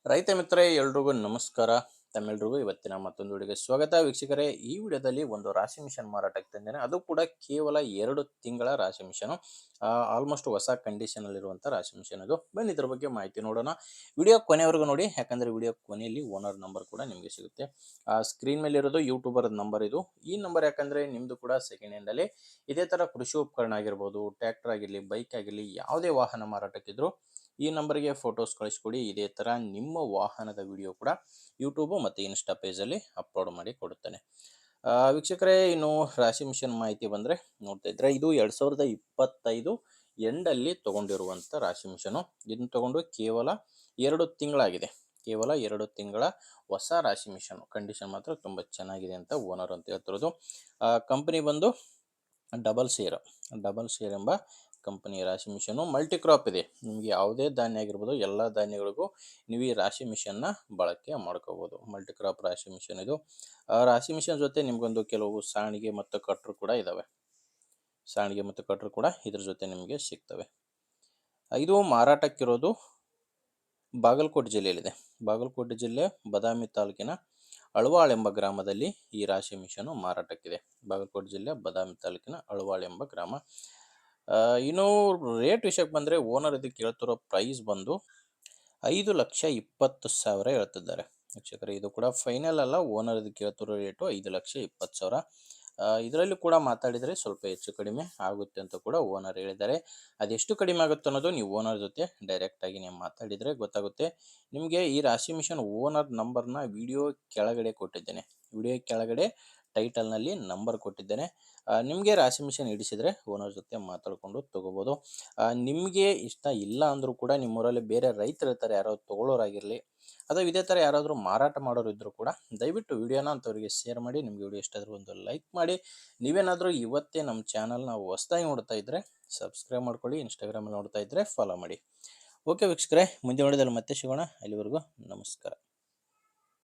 ರೈತ ಮಿತ್ರರೇ ಎಲ್ರಿಗೂ ನಮಸ್ಕಾರ. ತಮ್ಮೆಲ್ರಿಗೂ ಇವತ್ತಿನ ಮತ್ತೊಂದು ವಿಡಿಯೋಗೆ ಸ್ವಾಗತ. ವೀಕ್ಷಕರೇ, ಈ ವಿಡಿಯೋದಲ್ಲಿ ಒಂದು ರಾಶಿ ಮಿಷನ್ ಮಾರಾಟಕ್ಕೆ ತಂದೇನೆ. ಅದು ಕೂಡ ಕೇವಲ 2 ತಿಂಗಳ ರಾಶಿ ಮಿಷನ್. ಆಲ್ಮೋಸ್ಟ್ ಹೊಸ ಕಂಡೀಷನ್ ಅಲ್ಲಿರುವಂಥ ರಾಶಿ ಮಿಷನ್ ಇದು. ಬನ್ನಿ ಇದ್ರ ಬಗ್ಗೆ ಮಾಹಿತಿ ನೋಡೋಣ. ವಿಡಿಯೋ ಕೊನೆವರೆಗೂ ನೋಡಿ, ಯಾಕಂದ್ರೆ ವಿಡಿಯೋ ಕೊನೆಯಲ್ಲಿ ಓನರ್ ನಂಬರ್ ಕೂಡ ನಿಮಗೆ ಸಿಗುತ್ತೆ. ಸ್ಕ್ರೀನ್ ಮೇಲೆ ಇರೋದು ಯೂಟ್ಯೂಬರ್ ನಂಬರ್ ಇದು. ಈ ನಂಬರ್ ಯಾಕಂದ್ರೆ ನಿಮ್ದು ಕೂಡ ಸೆಕೆಂಡ್ ಹ್ಯಾಂಡ್ ಅಲ್ಲಿ ಇದೇ ತರ ಕೃಷಿ ಉಪಕರಣ ಆಗಿರ್ಬೋದು, ಟ್ರ್ಯಾಕ್ಟರ್ ಆಗಿರಲಿ, ಬೈಕ್ ಆಗಿರಲಿ, ಯಾವುದೇ ವಾಹನ ಮಾರಾಟಕ್ಕಿದ್ರು ಈ ನಂಬರ್ಗೆ ಫೋಟೋಸ್ ಕಳಿಸ್ಕೊಡಿ. ಇದೇ ಥರ ನಿಮ್ಮ ವಾಹನದ ವಿಡಿಯೋ ಕೂಡ ಯೂಟ್ಯೂಬು ಮತ್ತು ಇನ್ಸ್ಟಾ ಪೇಜಲ್ಲಿ ಅಪ್ಲೋಡ್ ಮಾಡಿ ಕೊಡುತ್ತೇನೆ. ವೀಕ್ಷಕರೇ, ಇನ್ನು ರಾಶಿ ಮಿಷನ್ ಮಾಹಿತಿ ಬಂದರೆ ನೋಡ್ತಾ ಇದ್ರೆ, ಇದು 2025 ಎಂಡಲ್ಲಿ ತೊಗೊಂಡಿರುವಂಥ ರಾಶಿ ಮಿಷನು. ಇದನ್ನು ತೊಗೊಂಡು ಕೇವಲ 2 ತಿಂಗಳಾಗಿದೆ. ಕೇವಲ 2 ತಿಂಗಳ ಹೊಸ ರಾಶಿ ಮಿಷನು. ಕಂಡೀಷನ್ ಮಾತ್ರ ತುಂಬ ಚೆನ್ನಾಗಿದೆ ಅಂತ ಓನರ್ ಅಂತ ಹೇಳ್ತಿರೋದು. ಕಂಪನಿ ಬಂದು ಡಬಲ್ ಶೇರ್ ಎಂಬ ಕಂಪನಿ ರಾಶಿ ಮಿಷನು. ಮಲ್ಟಿ ಕ್ರಾಪ್ ಇದೆ. ನಿಮಗೆ ಯಾವುದೇ ಧಾನ್ಯ ಆಗಿರ್ಬೋದು, ಎಲ್ಲ ಧಾನ್ಯಗಳಿಗೂ ನೀವು ಈ ರಾಶಿ ಮಿಷನ್ನ ಬಳಕೆ ಮಾಡ್ಕೋಬೋದು. ಮಲ್ಟಿ ಕ್ರಾಪ್ ರಾಶಿ ಮಿಷನ್ ಇದು. ರಾಶಿ ಮಿಷನ್ ಜೊತೆ ನಿಮಗೊಂದು ಕೆಲವು ಸಾಣಿಗೆ ಮತ್ತು ಕಟ್ರು ಕೂಡ ಇದ್ದಾವೆ. ಸಾಣಿಗೆ ಮತ್ತು ಕಟ್ರು ಕೂಡ ಇದ್ರ ಜೊತೆ ನಿಮಗೆ ಸಿಗ್ತವೆ. ಇದು ಮಾರಾಟಕ್ಕಿರೋದು ಬಾಗಲಕೋಟೆ ಜಿಲ್ಲೆಯಲ್ಲಿದೆ. ಬಾಗಲಕೋಟೆ ಜಿಲ್ಲೆ ಬದಾಮಿ ತಾಲೂಕಿನ ಅಳವಾಳ್ ಎಂಬ ಗ್ರಾಮದಲ್ಲಿ ಈ ರಾಶಿ ಮಿಷನು ಮಾರಾಟಕ್ಕಿದೆ. ಬಾಗಲಕೋಟೆ ಜಿಲ್ಲೆ ಬದಾಮಿ ತಾಲೂಕಿನ ಅಳವಾಳ್ ಎಂಬ ಗ್ರಾಮ. ಇನ್ನು ರೇಟ್ ವಿಷಯಕ್ಕೆ ಬಂದರೆ, ಓನರ್ ಇದಕ್ಕೆ ಹೇಳ್ತಿರೋ ಪ್ರೈಸ್ ಬಂದು 5,20,000 ಹೇಳ್ತಿದ್ದಾರೆ. ವೀಕ್ಷಕರೇ, ಇದು ಕೂಡ ಫೈನಲ್ ಅಲ್ಲ. ಓನರ್ ಇದಕ್ಕೆ ಹೇಳ್ತಿರೋ ರೇಟು 5,20,000. ಇದರಲ್ಲಿ ಕೂಡ ಮಾತಾಡಿದರೆ ಸ್ವಲ್ಪ ಹೆಚ್ಚು ಕಡಿಮೆ ಆಗುತ್ತೆ ಅಂತ ಕೂಡ ಓನರ್ ಹೇಳಿದ್ದಾರೆ. ಅದೆಷ್ಟು ಕಡಿಮೆ ಆಗುತ್ತೆ ಅನ್ನೋದು ನೀವು ಓನರ್ ಜೊತೆ ಡೈರೆಕ್ಟಾಗಿ ನೀವು ಮಾತಾಡಿದರೆ ಗೊತ್ತಾಗುತ್ತೆ. ನಿಮಗೆ ಈ ರಾಶಿ ಮಿಷನ್ ಓನರ್ ನಂಬರ್ನ ವಿಡಿಯೋ ಕೆಳಗಡೆ ಕೊಟ್ಟಿದ್ದೇನೆ. ವಿಡಿಯೋ ಕೆಳಗಡೆ ಟೈಟಲ್ನಲ್ಲಿ ನಂಬರ್ ಕೊಟ್ಟಿದ್ದೇನೆ. ನಿಮಗೆ ರಾಶಿ ಮಿಷನ್ ಹಿಡಿಸಿದರೆ ಓನರ್ ಜೊತೆ ಮಾತಾಡಿಕೊಂಡು ತೊಗೋಬೋದು. ನಿಮಗೆ ಇಷ್ಟ ಇಲ್ಲ ಅಂದರೂ ಕೂಡ ನಿಮ್ಮೂರಲ್ಲಿ ಬೇರೆ ರೈತರು ಇರ್ತಾರೆ, ಯಾರೋ ತೊಗೊಳ್ಳೋರಾಗಿರಲಿ ಅಥವಾ ಇದೇ ಥರ ಯಾರಾದರೂ ಮಾರಾಟ ಮಾಡೋರು ಇದ್ದರೂ ಕೂಡ ದಯವಿಟ್ಟು ವಿಡಿಯೋನ ಅಂಥವ್ರಿಗೆ ಶೇರ್ ಮಾಡಿ. ನಿಮಗೆ ವಿಡಿಯೋ ಇಷ್ಟ ಆದರೂ ಒಂದು ಲೈಕ್ ಮಾಡಿ. ನೀವೇನಾದರೂ ಇವತ್ತೇ ನಮ್ಮ ಚಾನಲ್ನ ಹೊಸದಾಗಿ ನೋಡ್ತಾ ಇದ್ದರೆ ಸಬ್ಸ್ಕ್ರೈಬ್ ಮಾಡ್ಕೊಳ್ಳಿ. ಇನ್ಸ್ಟಾಗ್ರಾಮಲ್ಲಿ ನೋಡ್ತಾ ಇದ್ದರೆ ಫಾಲೋ ಮಾಡಿ. ಓಕೆ ವೀಕ್ಷಕರೇ, ಮುಂದೆ ನೋಡಿದಲ್ಲಿ ಮತ್ತೆ ಸಿಗೋಣ. ಅಲ್ಲಿವರೆಗೂ ನಮಸ್ಕಾರ.